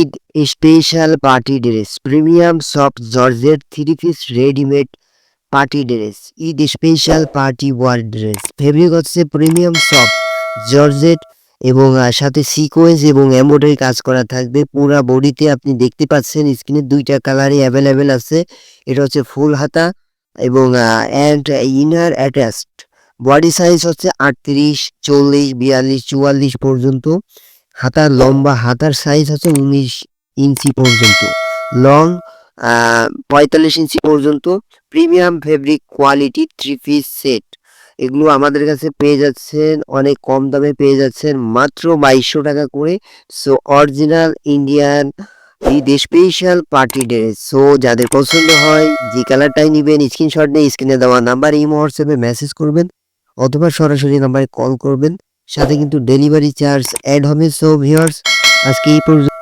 Eid special party dress premium soft georgette 3 piece readymade party dress Eid special party war dress fabric হচ্ছে premium soft georgette এবং সাথে sequence এবং embroidery কাজ করা থাকবে পুরা বডিতে। আপনি দেখতে পাচ্ছেন স্ক্রিনে 2টা কালারই অ্যাভেলেবেল আছে। এটা হচ্ছে ফুল হাতা এবং and inner attached. Body size হচ্ছে 38, 40, 42, 44 পর্যন্ত। হাতার লম্বা হাতার সাইজ হচ্ছে 19 ইঞ্চি পর্যন্ত, লং 45 ইঞ্চি পর্যন্ত। Premium fabric quality 3 piece set. এগুলো আমাদের কাছে পেয়ে যাচ্ছেন অনেক কম দামে, পেয়ে যাচ্ছেন মাত্র 2200 টাকা করে। So original Indian Eid special party dress. So যাদের পছন্দ হয় যে কালারটাই নেবেন স্ক্রিনশট নিয়ে স্ক্রিনে দেওয়া নাম্বার ইমো হোয়াটসঅ্যাপে মেসেজ করবেন অথবা সরাসরি নাম্বারে কল করবেন, সাথে কিন্তু ডেলিভারি চার্জ অ্যাড হবে। সো ভিউয়ার্স, আজকে এই পর্যন্ত।